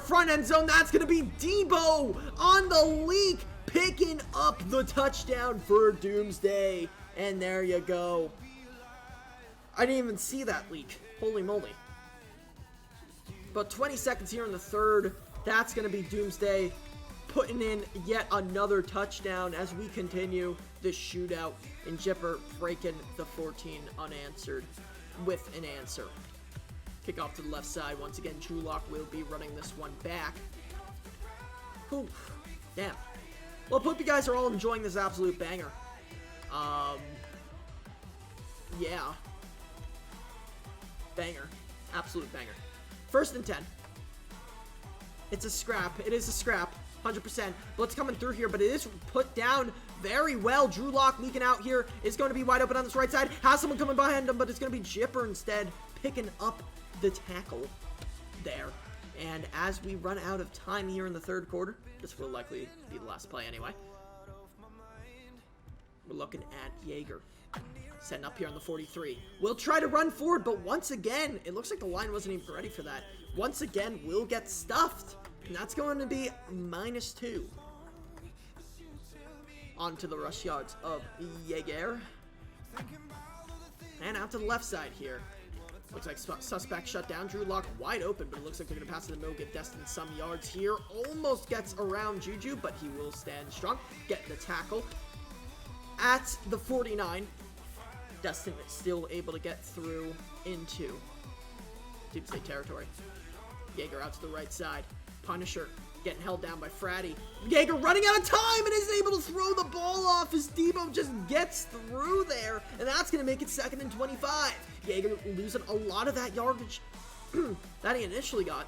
Front end zone. That's going to be Debo on the leak. Picking up the touchdown for Doomsday. And there you go. I didn't even see that leak. Holy moly. But 20 seconds here in the 3rd. That's going to be Doomsday putting in yet another touchdown as we continue the shootout, and Jipper breaking the 14 unanswered with an answer. Kick off to the left side. Once again, Trulock will be running this one back. Whew. Damn. Well, I hope you guys are all enjoying this absolute banger. Yeah. Banger. Absolute banger. 1st and 10. It's a scrap. It is a scrap. 100%. Blitz coming through here, but it is put down very well. Drew Lock leaking out here is going to be wide open on this right side. Has someone coming behind him, but it's going to be Jipper instead picking up the tackle there. And as we run out of time here in the 3rd quarter, this will likely be the last play anyway. We're looking at Jaeger. Setting up here on the 43. We'll try to run forward, but once again, it looks like the line wasn't even ready for that. Once again, we'll get stuffed. And that's going to be -2. Onto the rush yards of Jaeger. And out to the left side here. Looks like suspect shut down. Drew Lock wide open, but it looks like they're going to pass to the middle, get Destin some yards here. Almost gets around Juju, but he will stand strong. Getting the tackle. At the 49. Destin is still able to get through into Doomsday territory. Jaeger out to the right side. Punisher getting held down by Fratty. Jaeger running out of time and isn't able to throw the ball off as Debo just gets through there. And that's going to make it 2nd and 25. Jaeger losing a lot of that yardage that he initially got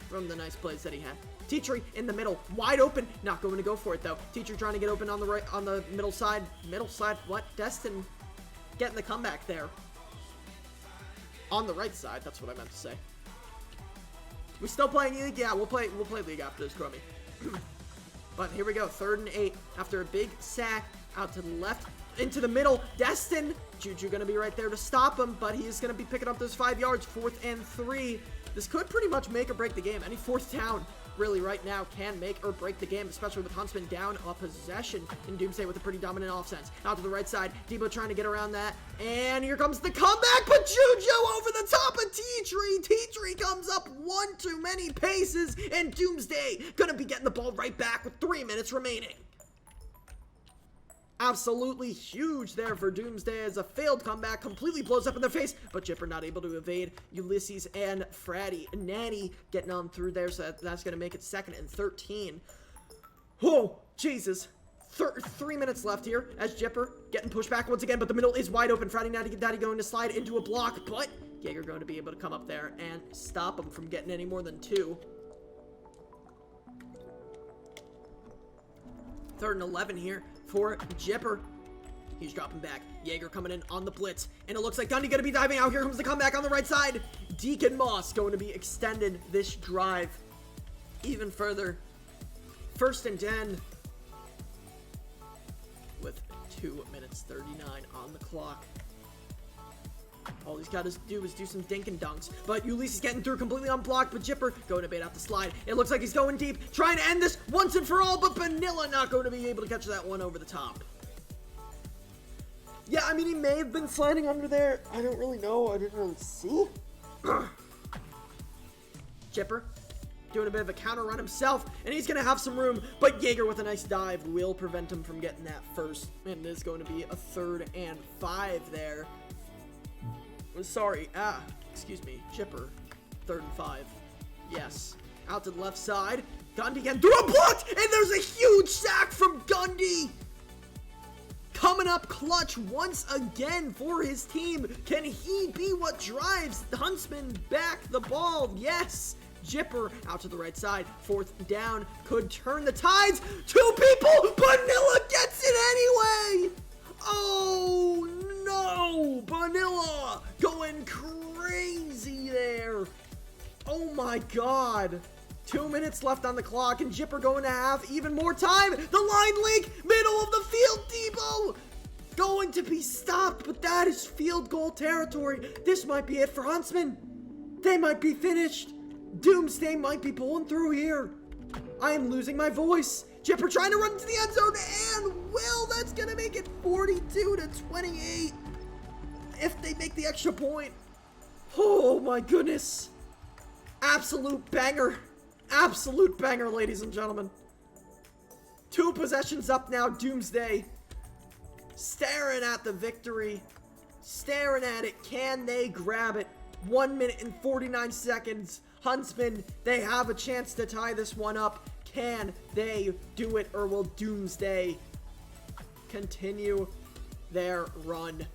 from the nice plays that he had. Teachery in the middle, wide open, not going to go for it though. Teacher trying to get open on the right, on the middle side. What? Destin getting the comeback there. On the right side, that's what I meant to say. We still playing league? Yeah, we'll play league after this, Crummy. But here we go, 3rd and 8. After a big sack, out to the left, into the middle. Destin, Juju gonna be right there to stop him, but he is gonna be picking up those 5 yards. 4th and 3. This could pretty much make or break the game. Any 4th down, really, right now, can make or break the game, especially with Huntsman down a possession in Doomsday with a pretty dominant offense. Out to the right side, Debo trying to get around that, and here comes the comeback, but Juju over the top of Teachery. Teachery comes up one too many paces, and Doomsday gonna be getting the ball right back with 3 minutes remaining. Absolutely huge there for Doomsday as a failed comeback completely blows up in their face, but Jipper not able to evade. Ulysses and Fratty. Natty getting on through there, so that's going to make it 2nd and 13. Oh, Jesus. 3 minutes left here as Jipper getting pushed back once again, but the middle is wide open. Fratty Natty going to slide into a block, but Jaeger going to be able to come up there and stop him from getting any more than 2. 3rd and 11 here for Jipper. He's dropping back. Jaeger coming in on the blitz. And it looks like Gundy going to be diving out. Here comes the comeback on the right side. Deacon Moss going to be extended this drive even further. 1st and 10 with 2 minutes 39 on the clock. All he's got to do is do some dink and dunks. But Ulysses getting through completely unblocked, but Jipper going to bait out the slide. It looks like he's going deep, trying to end this once and for all, but Vanilla not going to be able to catch that one over the top. Yeah, I mean, he may have been sliding under there. I don't really know. I didn't really see. Chipper doing a bit of a counter run himself, and he's going to have some room, but Jaeger with a nice dive will prevent him from getting that first, and there's going to be a 3rd and 5 there. Sorry, excuse me, Chipper, 3rd and 5. Yes, out to the left side. Gundy again, through a block, and there's a huge sack from Gundy. Coming up clutch once again for his team. Can he be what drives the Huntsmen back the ball? Yes. Jipper out to the right side. 4th down. Could turn the tides. 2 people. Vanilla gets it anyway. Oh no. Vanilla going crazy there. Oh my god. 2 minutes left on the clock, and Jipper going to have even more time. The line leak, middle of the field, Debo going to be stopped, but that is field goal territory. This might be it for Huntsmen. They might be finished. Doomsday might be pulling through here. I am losing my voice. Jipper trying to run into the end zone, and that's going to make it 42-28 if they make the extra point. Oh my goodness. Absolute banger. Absolute banger, ladies and gentlemen. 2 possessions up now. Doomsday staring at the victory. Staring at it. Can they grab it? 1 minute and 49 seconds. Huntsmen, they have a chance to tie this one up. Can they do it, or will Doomsday continue their run?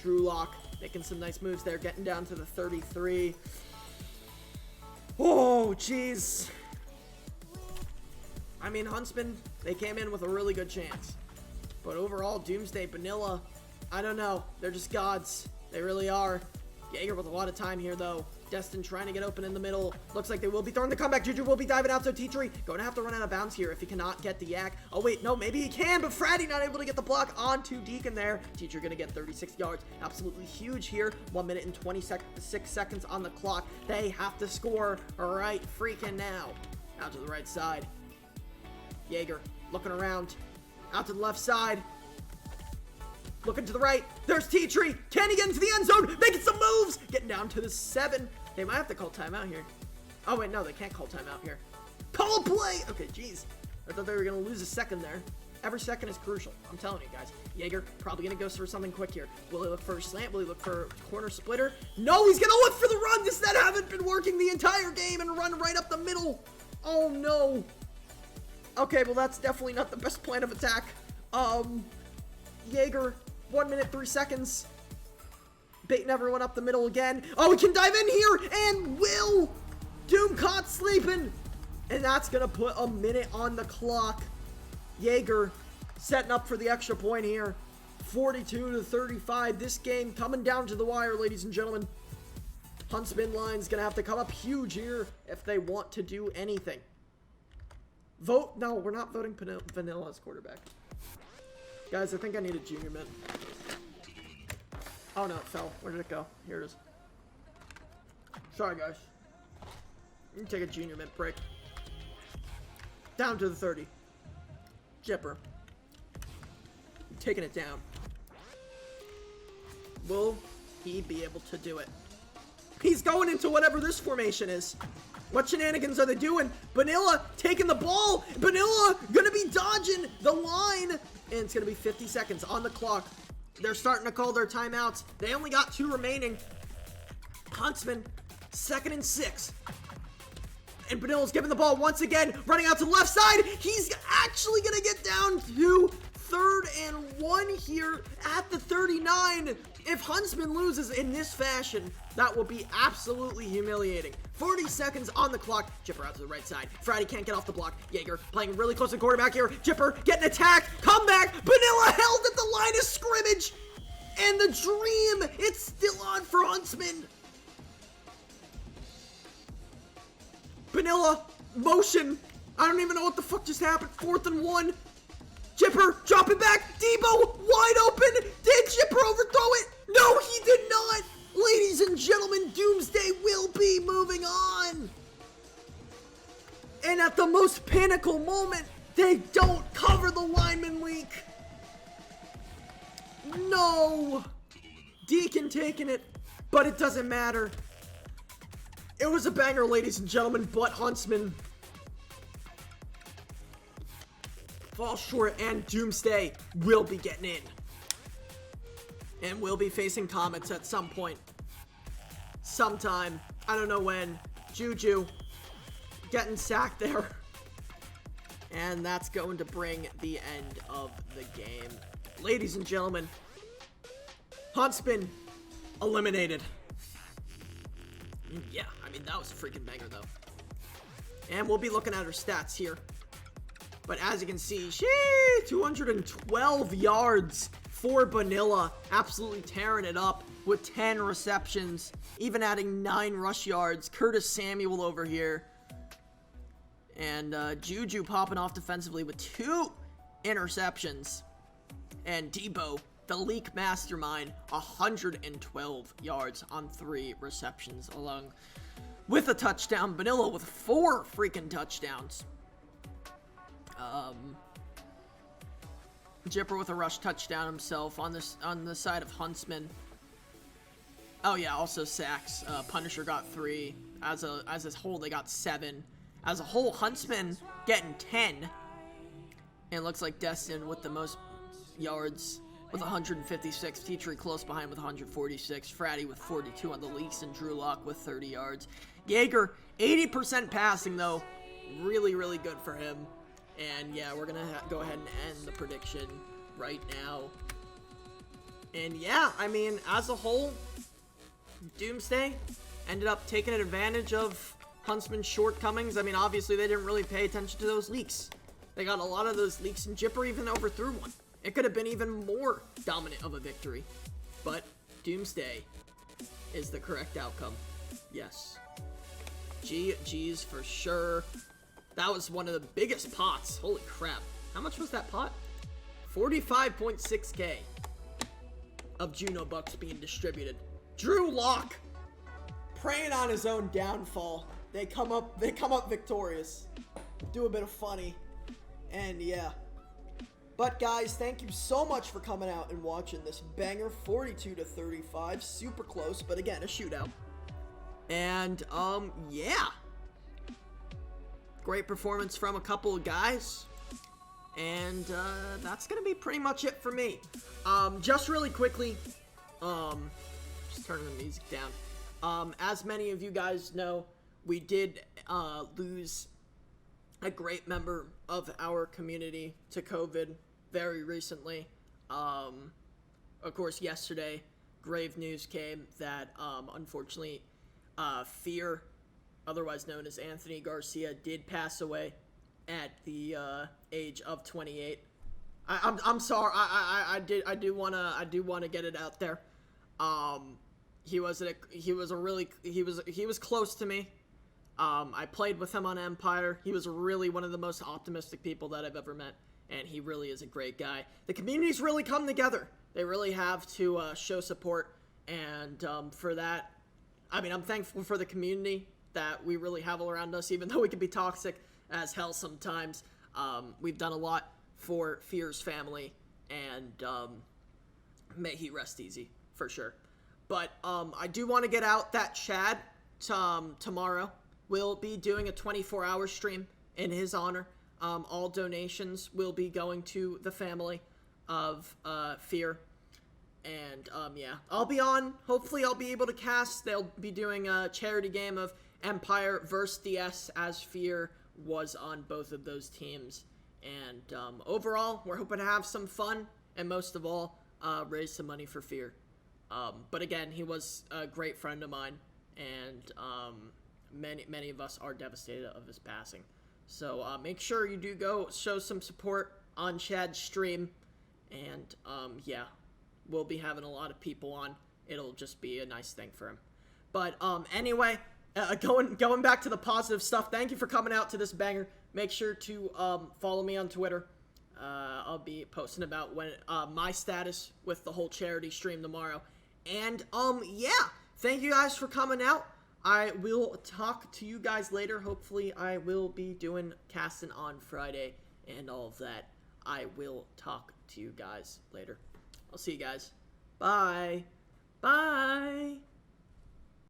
Drew Lock making some nice moves there, getting down to the 33. Oh, jeez. I mean, Huntsmen, they came in with a really good chance. But overall, Doomsday, Vanilla, I don't know. They're just gods. They really are. Jaeger with a lot of time here, though. Destin trying to get open in the middle. Looks like they will be throwing the comeback. Juju will be diving out, so T-Tree going to have to run out of bounds here if he cannot get the yak. Oh, wait, no, maybe he can, but Fratty not able to get the block onto Deacon there. Teacher going to get 36 yards. Absolutely huge here. 1 minute and 26 seconds on the clock. They have to score right freaking now. Out to the right side. Jaeger looking around. Out to the left side. Looking to the right. There's T-Tree. Can he get into the end zone? Making some moves. Getting down to the 7. They might have to call timeout here. Oh, wait, no, they can't call timeout here. Call play. Okay, jeez. I thought they were going to lose a second there. Every second is crucial. I'm telling you guys. Jaeger probably going to go for something quick here. Will he look for a slant? Will he look for a corner splitter? No, he's going to look for the run. That haven't been working the entire game, and run right up the middle. Oh, no. Okay, well, that's definitely not the best plan of attack. Jaeger, 1 minute, 3 seconds. Baiting everyone up the middle again. Oh, we can dive in here, and Will. Doom caught sleeping. And that's going to put a minute on the clock. Jaeger setting up for the extra point here. 42-35. This game coming down to the wire, ladies and gentlemen. Huntsman line's going to have to come up huge here if they want to do anything. Vote. No, we're not voting Vanilla as quarterback. Guys, I think I need a junior mint. Oh, no, it fell. Where did it go? Here it is. Sorry, guys. You can take a junior mint break. Down to the 30. Jipper. Taking it down. Will he be able to do it? He's going into whatever this formation is. What shenanigans are they doing? Vanilla taking the ball. Vanilla gonna be dodging the line. And it's gonna be 50 seconds on the clock. They're starting to call their timeouts. They only got 2 remaining. Huntsman, 2nd and 6. And Vanilla's giving the ball once again, running out to the left side. He's actually gonna get down to 3rd and 1 here at the 39. If Huntsman loses in this fashion, that will be absolutely humiliating. 40 seconds on the clock. Jipper out to the right side. Friday can't get off the block. Jaeger playing really close to quarterback here. Jipper getting attacked. Comeback. Vanilla held at the line of scrimmage. And the dream, it's still on for Huntsman. Vanilla, motion. I don't even know what the fuck just happened. 4th and 1. Jipper, dropping back. Debo, wide open. Did Jipper overthrow it? No, he did not. Ladies and gentlemen, Doomsday will be moving on. And at the most pinnacle moment, they don't cover the lineman leak. No. Deacon taking it, but it doesn't matter. It was a banger, ladies and gentlemen, but Huntsmen fall short, and Doomsday will be getting in. And will be facing Comets at some point. Sometime. I don't know when. Juju getting sacked there. And that's going to bring the end of the game. Ladies and gentlemen, Huntsmen eliminated. Yeah, I mean, that was a freaking banger, though. And we'll be looking at her stats here. But as you can see, 212 yards for Vanilla. Absolutely tearing it up with 10 receptions. Even adding 9 rush yards. Curtis Samuel over here. And Juju popping off defensively with 2 interceptions. And Debo, the leak mastermind, 112 yards on 3 receptions, along with a touchdown. Vanilla with 4 freaking touchdowns. Jipper with a rush touchdown himself on the side of Huntsman. Oh yeah, also sacks. Punisher got 3. As a whole, they got 7. As a whole, Huntsman getting 10. And it looks like Destin with the most yards with 156. Teachery close behind with 146. Fratty with 42 on the leaks, and Drew Lock with 30 yards. Jaeger, 80% passing though. Really, really good for him. And yeah, we're going to go ahead and end the prediction right now. And yeah, I mean, as a whole, Doomsday ended up taking advantage of Huntsman's shortcomings. I mean, obviously, they didn't really pay attention to those leaks. They got a lot of those leaks, and Jipper even overthrew one. It could have been even more dominant of a victory. But Doomsday is the correct outcome. Yes. GG's for sure. That was one of the biggest pots. Holy crap. How much was that pot? 45.6k of Juno Bucks being distributed. Drew Lock preying on his own downfall. They come up victorious. Do a bit of funny. And yeah. But guys, thank you so much for coming out and watching this banger. 42-35. Super close, but again, a shootout. And yeah. Great performance from a couple of guys. And that's going to be pretty much it for me. Just really quickly, just turning the music down. As many of you guys know, we did lose a great member of our community to COVID very recently. Of course, yesterday, grave news came that unfortunately, Fear, otherwise known as Anthony Garcia, did pass away at the age of 28. I'm sorry. I do wanna get it out there. He was close to me. I played with him on Empire. He was really one of the most optimistic people that I've ever met, and he really is a great guy. The community's really come together. They really have to show support, and for that, I mean, I'm thankful for the community that we really have all around us, even though we can be toxic as hell sometimes. We've done a lot for Fear's family, and may he rest easy, for sure. But I do want to get out that Chad tomorrow will be doing a 24-hour stream in his honor. All donations will be going to the family of Fear. And yeah, I'll be on. Hopefully I'll be able to cast. They'll be doing a charity game of Empire versus DS, as Fear was on both of those teams. And overall, we're hoping to have some fun, and most of all, raise some money for Fear. But again, he was a great friend of mine, and many of us are devastated of his passing. So make sure you do go show some support on Chad's stream, and yeah, we'll be having a lot of people on. It'll just be a nice thing for him. But anyway, going back to the positive stuff, thank you for coming out to this banger. Make sure to follow me on Twitter. I'll be posting about when my status with the whole charity stream tomorrow. And yeah, thank you guys for coming out. I will talk to you guys later. Hopefully I will be doing casting on Friday and all of that. I will talk to you guys later. I'll see you guys. Bye. Bye.